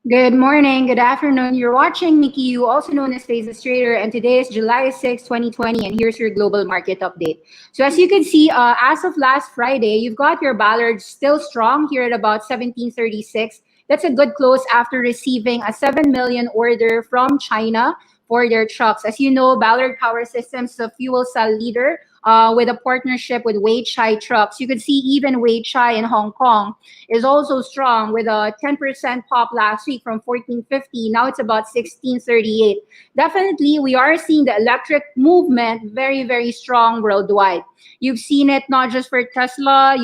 Good morning, good afternoon. You're watching Nikki Yu, also known as Faces Trader, and today is July 6, 2020, and here's your global market update. So as you can see, as of last Friday, you've got your Ballard still strong here at about 1736. That's a good close after receiving a 7 million order from China for their trucks. As you know, Ballard Power Systems is a fuel cell leader with a partnership with Weichai Trucks. You could see even Weichai in Hong Kong is also strong with a 10% pop last week from 1450. Now it's about 1638. Definitely, we are seeing the electric movement very, very strong worldwide. You've seen it not just for Tesla.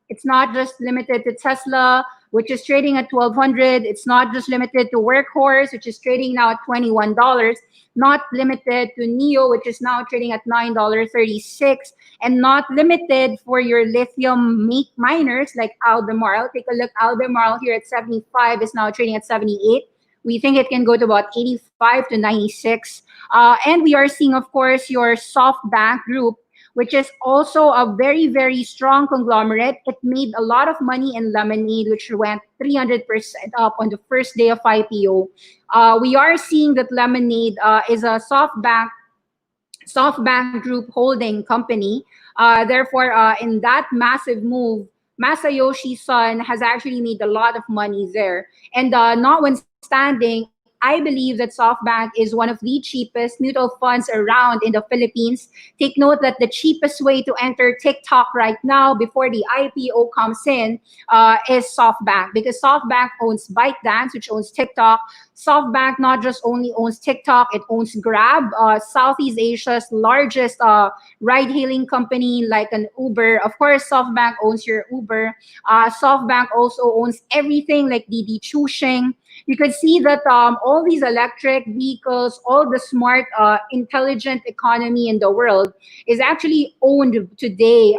It's not just limited to Tesla, which is trading at 1200. It's not just limited to Workhorse, which is trading now at $21. Not limited to NEO, which is now trading at $9.36, and not limited for your lithium miners like Albemarle. Take a look, Albemarle here at 75 is now trading at 78. We think it can go to about 85 to 96. And we are seeing, of course, your SoftBank group, which is also a very, very strong conglomerate. It made a lot of money in Lemonade, which went 300% up on the first day of IPO. We are seeing that Lemonade is a SoftBank Group holding company. Therefore, in that massive move, Masayoshi Son has actually made a lot of money there. And notwithstanding, I believe that SoftBank is one of the cheapest mutual funds around in the Philippines. Take note that the cheapest way to enter TikTok right now before the IPO comes in is SoftBank, because SoftBank owns ByteDance, which owns TikTok. SoftBank not just only owns TikTok, it owns Grab, Southeast Asia's largest ride-hailing company like an Uber. Of course, SoftBank owns your Uber. SoftBank also owns everything like Didi Chuxing. You could see that all these electric vehicles, all the smart, intelligent economy in the world is actually owned today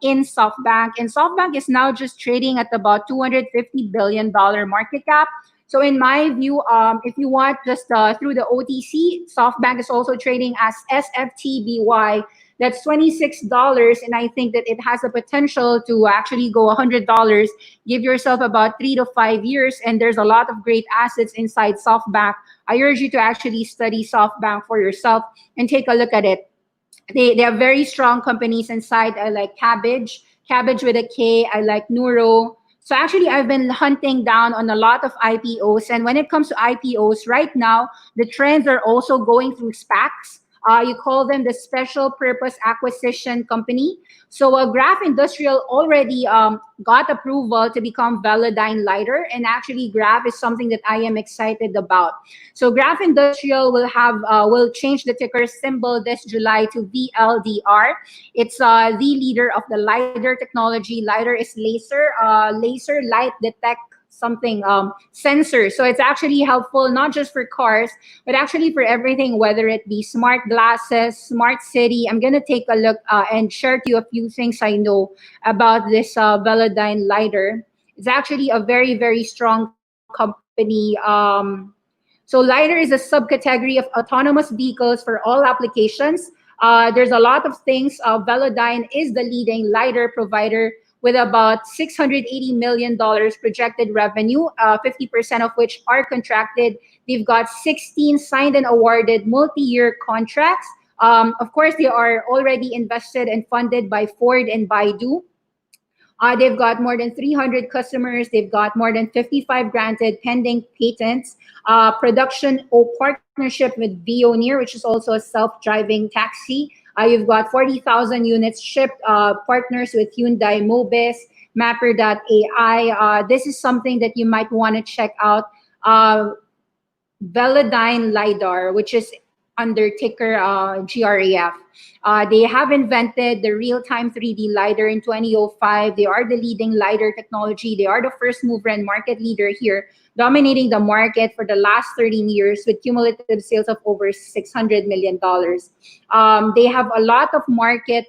in SoftBank. And SoftBank is now just trading at about $250 billion market cap. So in my view, if you want just through the OTC, SoftBank is also trading as SFTBY. That's $26, and I think that it has the potential to actually go $100. Give yourself about 3 to 5 years, and there's a lot of great assets inside SoftBank. I urge you to actually study SoftBank for yourself and take a look at it. They have very strong companies inside. I like Cabbage with a K. I like Neuro. So actually, I've been hunting down on a lot of IPOs. And when it comes to IPOs, right now, the trends are also going through SPACs. You call them the special purpose acquisition company. So GRAF Industrial already got approval to become Velodyne Lidar, and actually GRAF is something that I am excited about. So GRAF Industrial will change the ticker symbol this July to VLDR. It's the leader of the LiDAR technology. LiDAR is laser light detect something sensor. So it's actually helpful not just for cars, but actually for everything, whether it be smart glasses, smart city. I'm going to take a look and share to you a few things I know about this Velodyne LiDAR. It's actually a very, very strong company. So LiDAR is a subcategory of autonomous vehicles for all applications. There's a lot of things. Velodyne is the leading LiDAR provider with about $680 million projected revenue, 50% of which are contracted. They've got 16 signed and awarded multi-year contracts. Of course, they are already invested and funded by Ford and Baidu. They've got more than 300 customers. They've got more than 55 granted pending patents. Production or partnership with Veoneer, which is also a self-driving taxi. You've got 40,000 units shipped, partners with Hyundai Mobis, Mapper.ai. This is something that you might want to check out. Velodyne Lidar, which is under ticker GRAF. They have invented the real-time 3D LiDAR in 2005. They are the leading LiDAR technology. They are the first mover and market leader here, dominating the market for the last 13 years with cumulative sales of over $600 million. They have a lot of market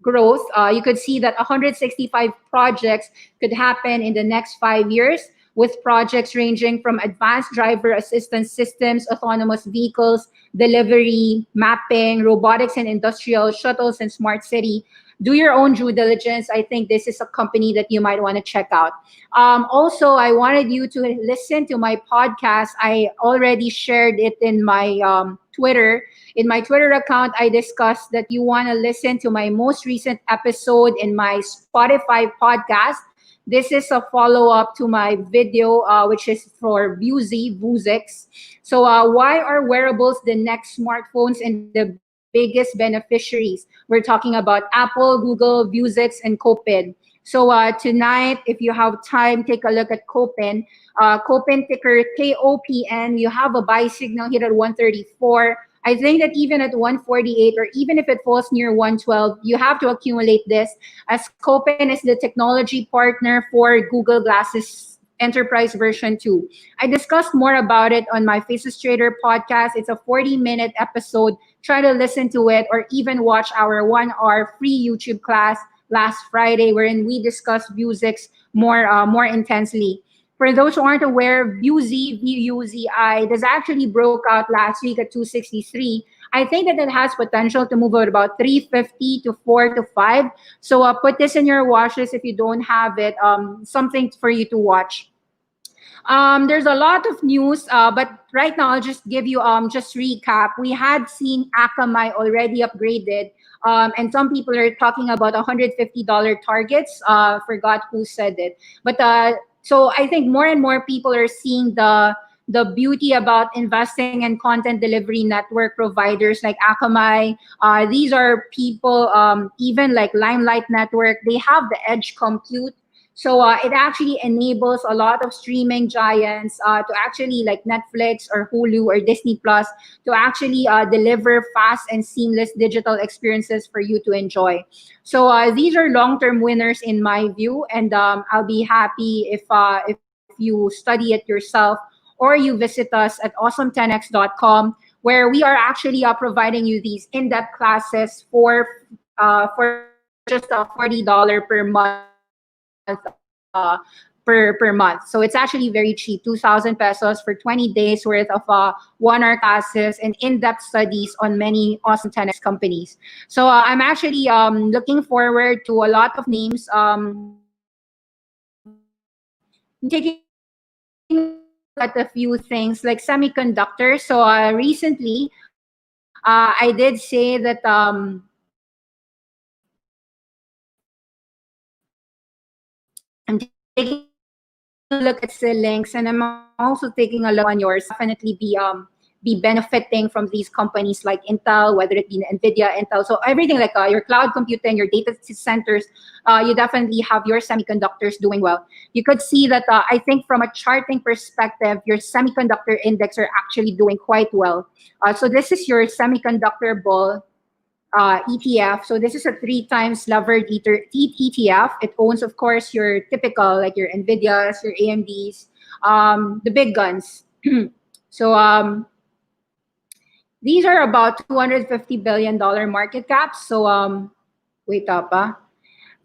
growth. You could see that 165 projects could happen in the next 5 years, with projects ranging from advanced driver assistance systems, autonomous vehicles, delivery, mapping, robotics and industrial, shuttles, and smart city. do your own due diligence. I think this is a company that you might want to check out. Also, I wanted you to listen to my podcast. I already shared it in my Twitter. In my Twitter account, I discussed that you want to listen to my most recent episode in my Spotify podcast. This is a follow up to my video, which is for VUZI. So, why are wearables the next smartphones and the biggest beneficiaries? We're talking about Apple, Google, VUZI, and KOPN. So, tonight, if you have time, take a look at KOPN. KOPN ticker KOPN. You have a buy signal here at 134. I think that even at 148, or even if it falls near 112, you have to accumulate this, as KOPN is the technology partner for Google Glasses Enterprise version 2. I discussed more about it on my Faces Trader podcast. It's a 40-minute episode. Try to listen to it, or even watch our 1 hour free YouTube class last Friday, wherein we discussed VUZI more intensely. For those who aren't aware, VUZI, VUZI, this actually broke out last week at 263. I think that it has potential to move at about 350 to 4 to 5. So put this in your watch list if you don't have it. Something for you to watch. There's a lot of news, but right now I'll just give you just recap. We had seen Akamai already upgraded, and some people are talking about $150 targets. Forgot who said it, but so I think more and more people are seeing the beauty about investing in content delivery network providers like Akamai. These are people, even like Limelight Network, they have the edge compute. So it actually enables a lot of streaming giants to actually, like Netflix or Hulu or Disney Plus, to actually deliver fast and seamless digital experiences for you to enjoy. So these are long-term winners in my view, and I'll be happy if you study it yourself, or you visit us at awesome10x.com, where we are actually providing you these in-depth classes for just $40 per month, per month. So it's actually very cheap, 2,000 pesos for 20 days worth of 1 hour classes and in-depth studies on many awesome 10x companies. So I'm actually looking forward to a lot of names. Taking a look at a few things like Semiconductor. So recently, I did say that I'm taking a look at Links, and I'm also taking a look on yours. Definitely be benefiting from these companies like Intel, whether it be Nvidia, Intel. So everything like your cloud computing, your data centers, you definitely have your semiconductors doing well. You could see that I think from a charting perspective, your semiconductor index are actually doing quite well. So this is your semiconductor bull ETF. So this is a 3 times levered ETF. It owns, of course, your typical, like your Nvidias, your AMDs, the big guns. So these are about $250 billion market caps. So wait up,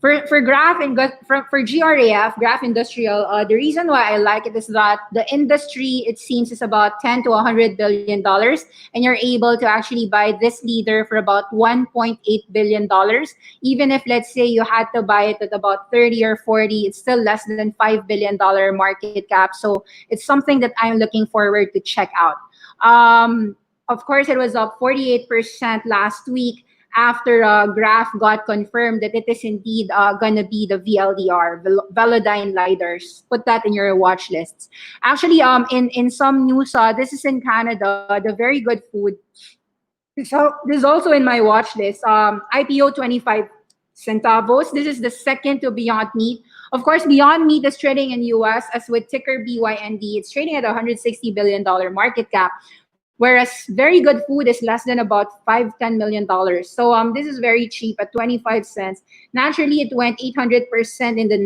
for GRAF and for GRAF, GRAF Industrial, the reason why I like it is that the industry, it seems, is about $10 to $100 billion, and you're able to actually buy this leader for about $1.8 billion. Even if, let's say, you had to buy it at about 30 or 40, it's still less than $5 billion market cap. So it's something that I'm looking forward to check out. Of course, it was up 48% last week after GRAF got confirmed that it is indeed going to be the VLDR, Velodyne LiDARs. Put that in your watch lists. Actually, in some news, this is in Canada, the Very Good Food. So this is also in my watch list. IPO 25 centavos. This is the second to Beyond Meat. Of course, Beyond Meat is trading in US as with ticker BYND. It's trading at $160 billion market cap, whereas Very Good Food is less than about $5-10 million. So this is very cheap at 25 cents. Naturally, it went 800% in the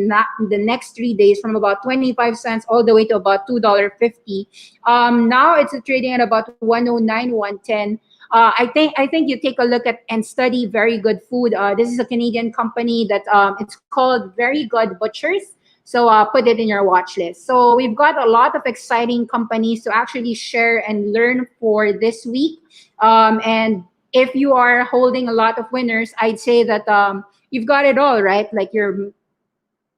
next 3 days, from about 25 cents all the way to about $2.50. Now it's trading at about 109, 110. I think you take a look at and study Very Good Food. This is a Canadian company that it's called Very Good Butchers. So put it in your watch list. So we've got a lot of exciting companies to actually share and learn for this week. And if you are holding a lot of winners, I'd say that you've got it all, right? Like your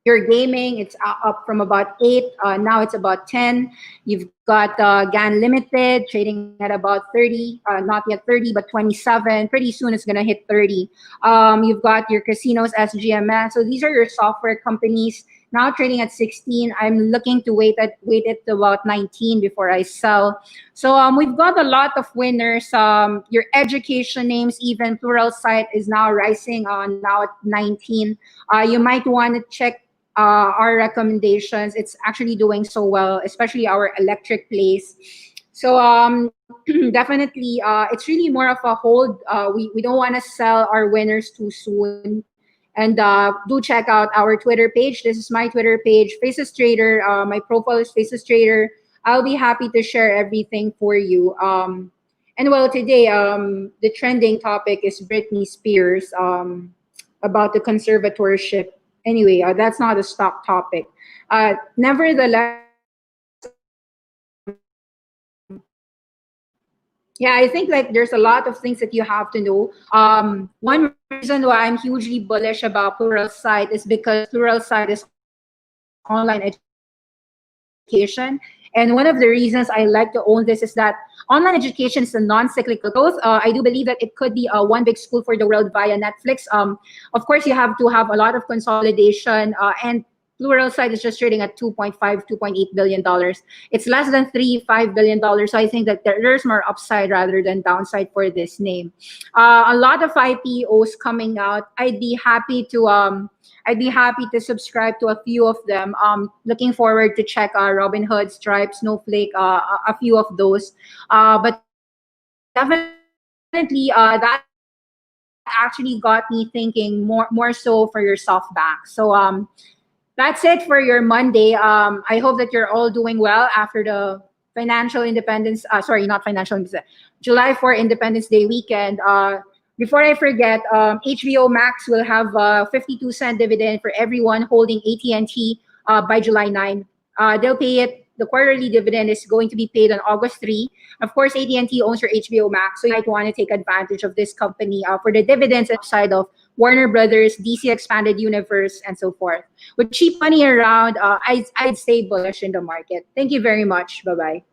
gaming, it's up from about 8. Now it's about 10. You've got GAN Limited trading at about 30. Not yet 30, but 27. Pretty soon it's going to hit 30. You've got your casinos, SGMS. So these are your software companies now trading at 16. I'm looking to wait it to about 19 before I sell. So we've got a lot of winners. Your education names, even Pluralsight is now rising on now at 19. You might want to check our recommendations. It's actually doing so well, especially our electric plays. So definitely, it's really more of a hold. We don't want to sell our winners too soon. And do check out our Twitter page. This is my Twitter page, Faces Trader. My profile is Faces Trader. I'll be happy to share everything for you. And well, today the trending topic is Britney Spears about the conservatorship. Anyway, that's not a stock topic. Nevertheless, yeah, I think like there's a lot of things that you have to know. One reason why I'm hugely bullish about Pluralsight is because Pluralsight is online education. And one of the reasons I like to own this is that online education is a non-cyclical growth. I do believe that it could be one big school for the world via Netflix. Of course, you have to have a lot of consolidation, and Pluralsight is just trading at 2.5, 2.8 billion dollars. It's less than 3, 5 billion dollars. So I think that there's more upside rather than downside for this name. A lot of IPOs coming out. I'd be happy to subscribe to a few of them. Looking forward to check Robinhood, Stripe, Snowflake, a few of those. But definitely, that actually got me thinking more so for your Softbank. So that's it for your Monday. I hope that you're all doing well after the financial independence. Sorry, not financial independence. July 4 Independence Day weekend. Before I forget, HBO Max will have 52-cent dividend for everyone holding AT&T by July 9. They'll pay it. The quarterly dividend is going to be paid on August 3. Of course, AT&T owns your HBO Max, so you might want to take advantage of this company for the dividends and upside of Warner Brothers, DC Expanded Universe, and so forth. With cheap money around, I'd stay bullish in the market. Thank you very much. Bye-bye.